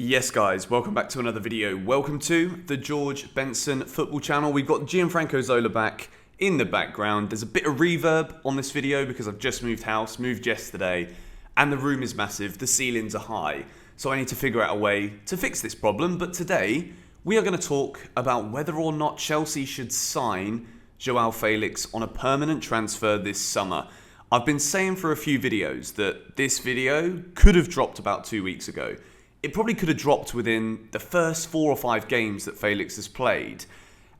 Yes guys, welcome back to another video. Welcome to the George Benson football channel. We've got Gianfranco Zola back in the background. There's a bit of reverb on this video because I've just moved house, moved yesterday, and the room is massive, the ceilings are high. So I need to figure out a way to fix this problem. But today, we are going to talk about whether or not Chelsea should sign João Felix on a permanent transfer this summer. I've been saying for a few videos that this video could have dropped about 2 weeks ago. It probably could have dropped within the first 4 or 5 games that Felix has played.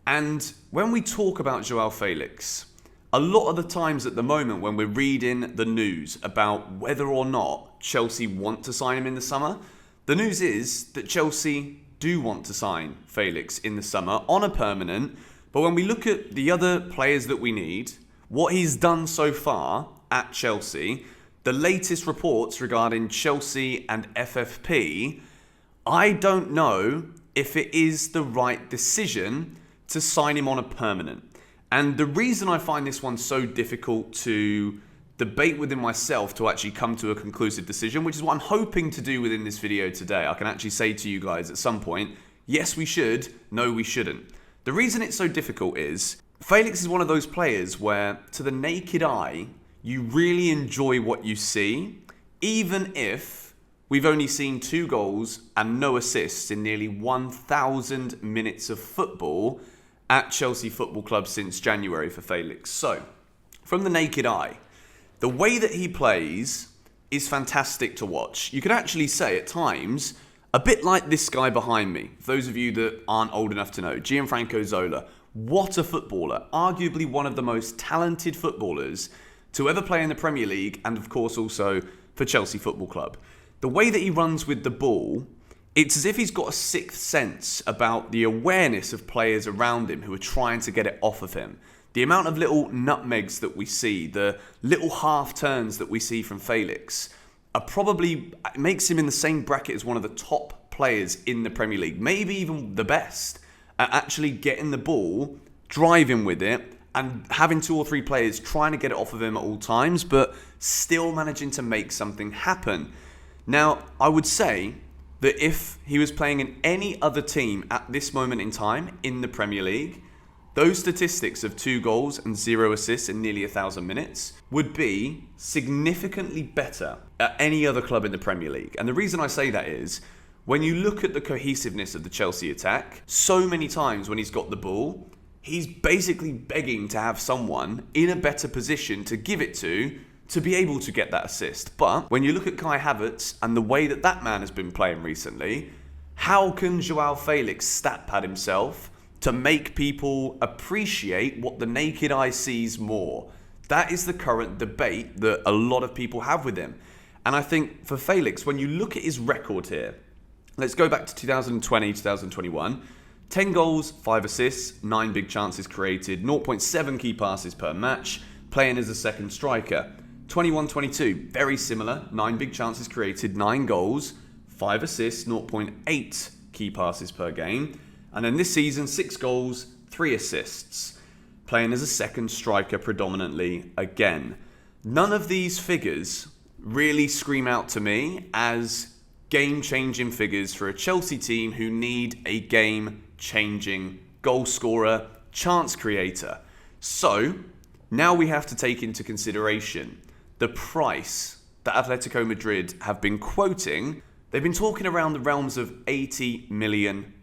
And when we talk about João Felix, a lot of the times at the moment when we're reading the news about whether or not Chelsea want to sign him in the summer, the news is that Chelsea do want to sign Felix in the summer on a permanent. But when we look at the other players that we need, what he's done so far at Chelsea, the latest reports regarding Chelsea and FFP, I don't know if it is the right decision to sign him on a permanent. And the reason I find this one so difficult to debate within myself to actually come to a conclusive decision, which is what I'm hoping to do within this video today. I can actually say to you guys at some point, yes we should, no we shouldn't. The reason it's so difficult is, Felix is one of those players where, to the naked eye, you really enjoy what you see, even if we've only seen 2 goals and no assists in nearly 1,000 minutes of football at Chelsea Football Club since January for Felix. So, from the naked eye, the way that he plays is fantastic to watch. You could actually say at times, a bit like this guy behind me. For those of you that aren't old enough to know, Gianfranco Zola, what a footballer. Arguably one of the most talented footballers to ever play in the Premier League, and of course also for Chelsea Football Club. The way that he runs with the ball, it's as if he's got a sixth sense about the awareness of players around him who are trying to get it off of him. The amount of little nutmegs that we see, the little half turns that we see from Felix, makes him in the same bracket as one of the top players in the Premier League, maybe even the best, at actually getting the ball, driving with it, and having 2 or 3 players trying to get it off of him at all times, but still managing to make something happen. Now, I would say that if he was playing in any other team at this moment in time in the Premier League, those statistics of 2 goals and 0 assists in nearly 1,000 minutes would be significantly better at any other club in the Premier League. And the reason I say that is, when you look at the cohesiveness of the Chelsea attack, so many times when he's got the ball, he's basically begging to have someone in a better position to give it to be able to get that assist. But when you look at Kai Havertz and the way that that man has been playing recently, how can João Felix stat pad himself to make people appreciate what the naked eye sees more? That is the current debate that a lot of people have with him. And I think for Felix, when you look at his record here, let's go back to 2020, 2021, 10 goals, 5 assists, 9 big chances created, 0.7 key passes per match, playing as a second striker. 21-22, very similar, 9 big chances created, 9 goals, 5 assists, 0.8 key passes per game. And then this season, 6 goals, 3 assists, playing as a second striker predominantly again. None of these figures really scream out to me as game-changing figures for a Chelsea team who need a game-changing goal scorer, chance creator. So, now we have to take into consideration the price that Atletico Madrid have been quoting. They've been talking around the realms of £80 million.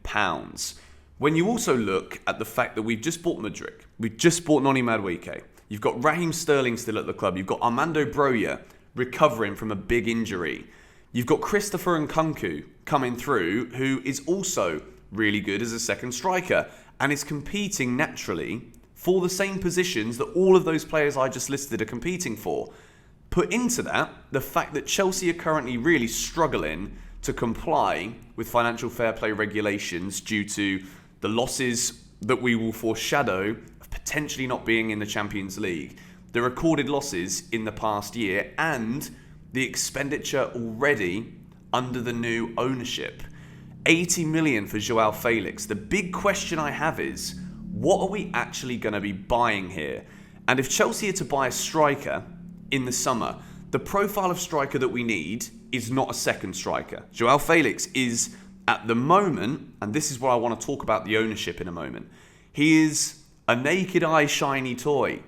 When you also look at the fact that we've just bought Mudryk, we've just bought Noni Madueke, you've got Raheem Sterling still at the club, you've got Armando Broja recovering from a big injury, you've got Christopher Nkunku coming through, who is also really good as a second striker and is competing naturally for the same positions that all of those players I just listed are competing for. Put into that the fact that Chelsea are currently really struggling to comply with financial fair play regulations due to the losses that we will foreshadow of potentially not being in the Champions League, the recorded losses in the past year, and the expenditure already under the new ownership. 80 million for João Felix. The big question I have is, what are we actually going to be buying here? And if Chelsea are to buy a striker in the summer, the profile of striker that we need is not a second striker. João Felix is at the moment, and this is where I want to talk about the ownership in a moment, he is a naked eye shiny toy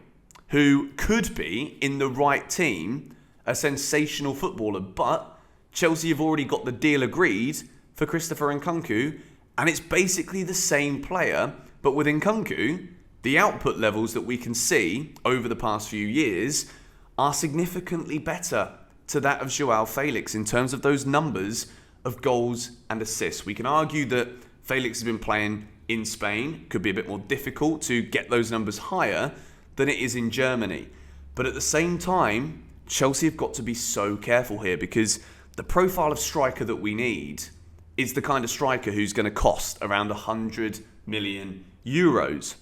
who could be, in the right team, a sensational footballer. But Chelsea have already got the deal agreed for Christopher Nkunku, and it's basically the same player, but with Nkunku, the output levels that we can see over the past few years are significantly better to that of João Felix in terms of those numbers of goals and assists. We can argue that Felix has been playing in Spain, could be a bit more difficult to get those numbers higher than it is in Germany. But at the same time, Chelsea have got to be so careful here, because the profile of striker that we need is the kind of striker who's going to cost around 100 million euros.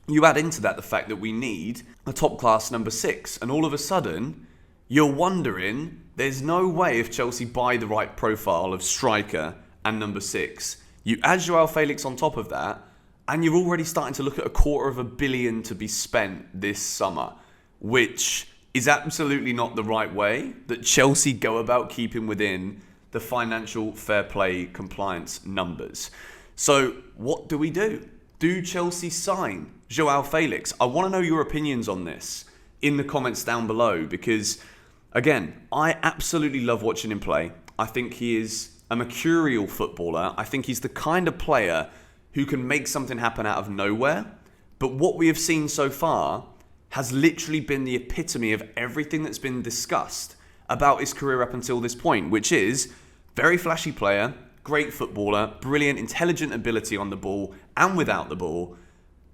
You add into that the fact that we need a top-class number 6, and all of a sudden, you're wondering, there's no way if Chelsea buy the right profile of striker and number 6. You add João Felix on top of that, and you're already starting to look at $250 million to be spent this summer, which is absolutely not the right way that Chelsea go about keeping within the financial fair play compliance numbers. So what do we do? Do Chelsea sign João Felix? I want to know your opinions on this in the comments down below, because, again, I absolutely love watching him play. I think he is a mercurial footballer. I think he's the kind of player who can make something happen out of nowhere. But what we have seen so far has literally been the epitome of everything that's been discussed about his career up until this point, which is very flashy player, great footballer, brilliant, intelligent ability on the ball and without the ball.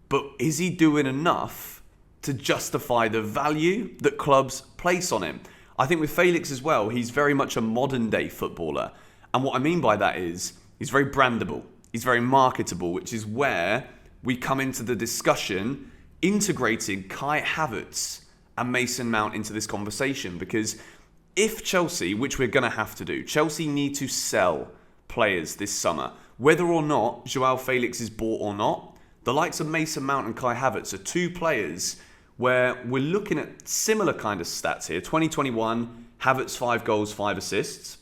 But is he doing enough to justify the value that clubs place on him? I think with Felix as well, he's very much a modern day footballer. And what I mean by that is he's very brandable. He's very marketable, which is where we come into the discussion integrating Kai Havertz and Mason Mount into this conversation. Because if Chelsea, which we're going to have to do, Chelsea need to sell players this summer, whether or not João Felix is bought or not, the likes of Mason Mount and Kai Havertz are two players where we're looking at similar kind of stats here. 2021, Havertz 5 goals, 5 assists.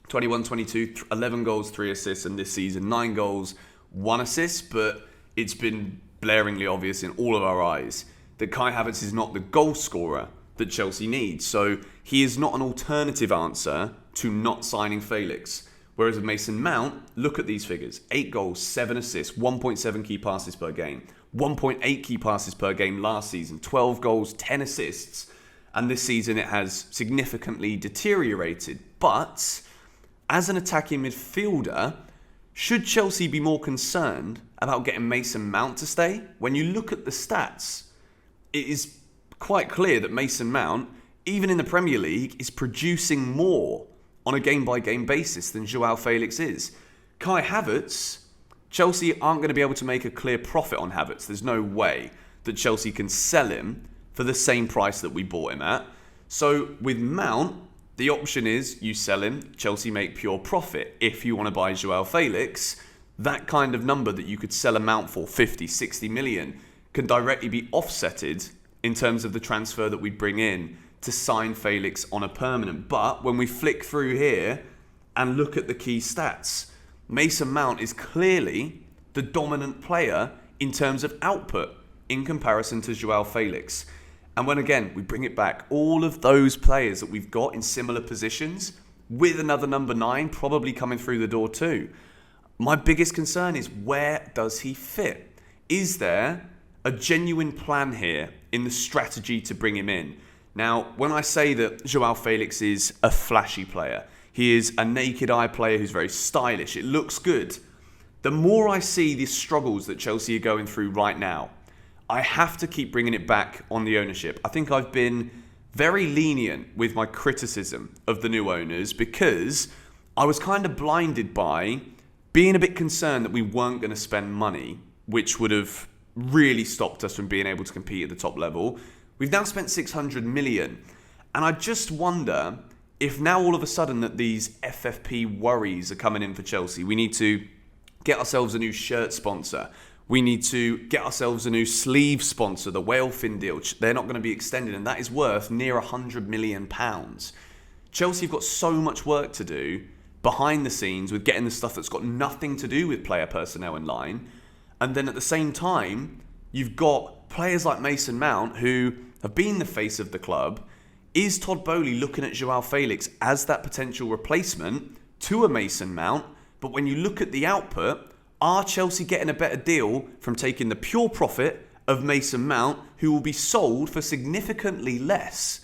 21-22, 11 goals, 3 assists, and this season 9 goals, 1 assist. But it's been blaringly obvious in all of our eyes that Kai Havertz is not the goal scorer that Chelsea needs. So he is not an alternative answer to not signing Felix. Whereas with Mason Mount, look at these figures. 8 goals, 7 assists, 1.7 key passes per game, 1.8 key passes per game last season, 12 goals, 10 assists. And this season it has significantly deteriorated. But as an attacking midfielder, should Chelsea be more concerned about getting Mason Mount to stay? When you look at the stats, it is quite clear that Mason Mount, even in the Premier League, is producing more on a game-by-game basis than João Felix is. Kai Havertz, Chelsea aren't going to be able to make a clear profit on Havertz. There's no way that Chelsea can sell him for the same price that we bought him at. So with Mount, the option is you sell him, Chelsea make pure profit. If you want to buy João Felix, that kind of number that you could sell a Mount for, 50, 60 million, can directly be offsetted in terms of the transfer that we bring in to sign Felix on a permanent. But when we flick through here and look at the key stats, Mason Mount is clearly the dominant player in terms of output in comparison to João Felix. And when, again, we bring it back, all of those players that we've got in similar positions, with another number 9 probably coming through the door too, my biggest concern is, where does he fit? Is there a genuine plan here in the strategy to bring him in? Now, when I say that João Felix is a flashy player, he is a naked eye player who's very stylish, it looks good. The more I see these struggles that Chelsea are going through right now, I have to keep bringing it back on the ownership. I think I've been very lenient with my criticism of the new owners because I was kind of blinded by being a bit concerned that we weren't going to spend money, which would have really stopped us from being able to compete at the top level. We've now spent 600 million. And I just wonder if now all of a sudden that these FFP worries are coming in for Chelsea, we need to get ourselves a new shirt sponsor. We need to get ourselves a new sleeve sponsor, the Whalefin deal. They're not going to be extended, and that is worth near £100 million. Chelsea have got so much work to do behind the scenes with getting the stuff that's got nothing to do with player personnel in line. And then at the same time, you've got players like Mason Mount who have been the face of the club. Is Todd Boehly looking at João Felix as that potential replacement to a Mason Mount? But when you look at the output, are Chelsea getting a better deal from taking the pure profit of Mason Mount, who will be sold for significantly less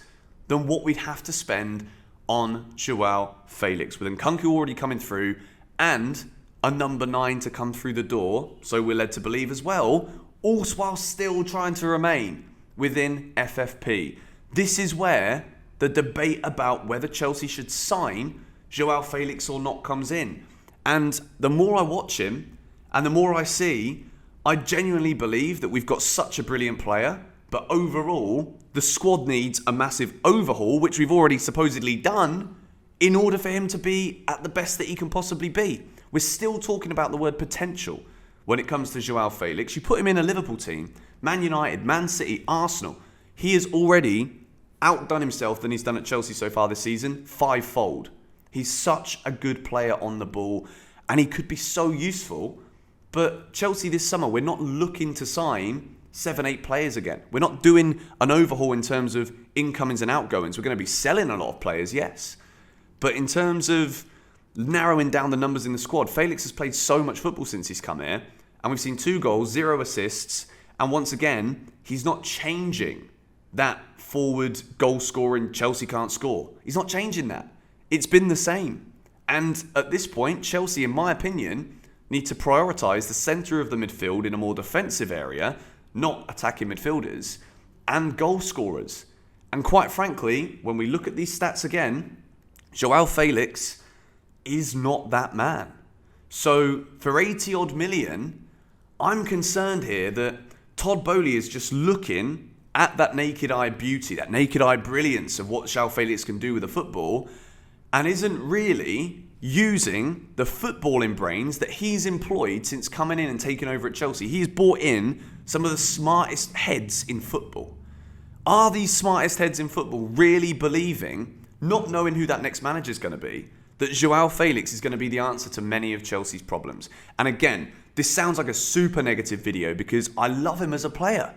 than what we'd have to spend on João Felix, with Nkunku already coming through and a number 9 to come through the door, so we're led to believe as well, all while still trying to remain within FFP. This is where the debate about whether Chelsea should sign João Felix or not comes in. And the more I watch him and the more I see, I genuinely believe that we've got such a brilliant player, but overall, the squad needs a massive overhaul, which we've already supposedly done, in order for him to be at the best that he can possibly be. We're still talking about the word potential when it comes to João Felix. You put him in a Liverpool team, Man United, Man City, Arsenal. He has already outdone himself than he's done at Chelsea so far this season, 5-fold. He's such a good player on the ball, and he could be so useful. But Chelsea this summer, we're not looking to sign 7-8 players again. We're not doing an overhaul in terms of incomings and outgoings. We're going to be selling a lot of players, yes. But in terms of narrowing down the numbers in the squad, Felix has played so much football since he's come here. And we've seen 2 goals, 0 assists. And once again, he's not changing that forward goal scoring Chelsea can't score. He's not changing that. It's been the same. And at this point, Chelsea, in my opinion, need to prioritise the centre of the midfield in a more defensive area, not attacking midfielders, and goal scorers. And quite frankly, when we look at these stats again, João Felix is not that man. So for 80 odd million, I'm concerned here that Todd Boehly is just looking at that naked eye beauty, that naked eye brilliance of what João Felix can do with the football, and isn't really using the footballing brains that he's employed since coming in and taking over at Chelsea. He's brought in some of the smartest heads in football. Are these smartest heads in football really believing, not knowing who that next manager is going to be, that João Felix is going to be the answer to many of Chelsea's problems? And again, this sounds like a super negative video because I love him as a player.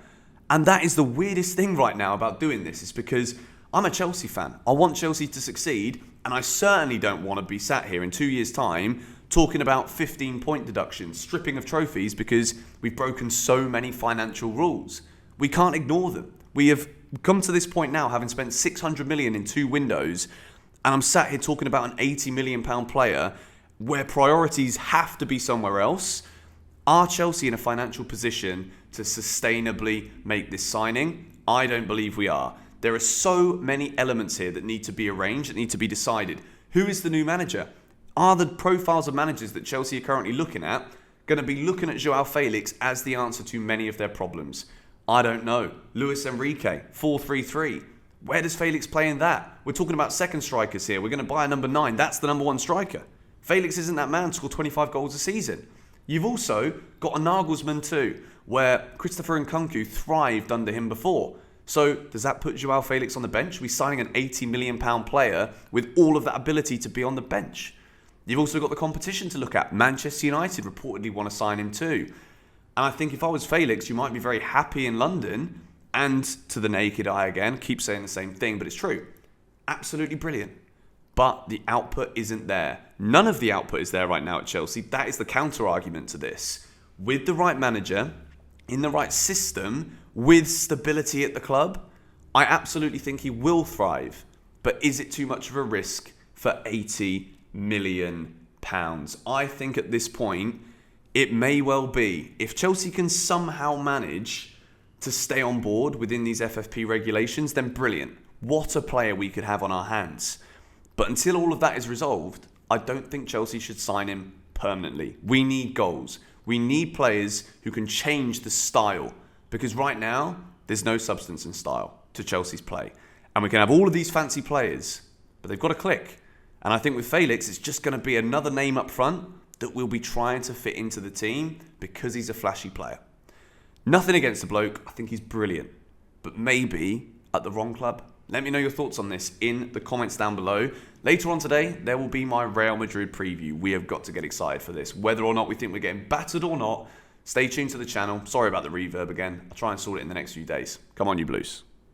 And that is the weirdest thing right now about doing this, is because I'm a Chelsea fan. I want Chelsea to succeed, and I certainly don't want to be sat here in 2 years' time talking about 15-point deductions, stripping of trophies because we've broken so many financial rules. We can't ignore them. We have come to this point now, having spent 600 million in 2 windows, and I'm sat here talking about an 80 million pound player where priorities have to be somewhere else. Are Chelsea in a financial position to sustainably make this signing? I don't believe we are. There are so many elements here that need to be arranged, that need to be decided. Who is the new manager? Are the profiles of managers that Chelsea are currently looking at going to be looking at João Felix as the answer to many of their problems? I don't know. Luis Enrique, 4-3-3. Where does Felix play in that? We're talking about second strikers here. We're going to buy a number 9. That's the number 1 striker. Felix isn't that man to score 25 goals a season. You've also got a Nagelsmann too, where Christopher Nkunku thrived under him before. So does that put João Felix on the bench? We're signing an 80 million pound player with all of that ability to be on the bench. You've also got the competition to look at. Manchester United reportedly want to sign him too. And I think if I was Felix, you might be very happy in London. And to the naked eye again, keep saying the same thing, but it's true. Absolutely brilliant. But the output isn't there. None of the output is there right now at Chelsea. That is the counter argument to this. With the right manager, in the right system, with stability at the club, I absolutely think he will thrive. But is it too much of a risk for 80 million pounds? I think at this point, it may well be. If Chelsea can somehow manage to stay on board within these FFP regulations, then brilliant. What a player we could have on our hands. But until all of that is resolved, I don't think Chelsea should sign him permanently. We need goals. We need players who can change the style. Because right now, there's no substance and style to Chelsea's play. And we can have all of these fancy players, but they've got to click. And I think with Felix, it's just going to be another name up front that we'll be trying to fit into the team because he's a flashy player. Nothing against the bloke. I think he's brilliant. But maybe at the wrong club. Let me know your thoughts on this in the comments down below. Later on today, there will be my Real Madrid preview. We have got to get excited for this. Whether or not we think we're getting battered or not, stay tuned to the channel. Sorry about the reverb again. I'll try and sort it in the next few days. Come on, you Blues.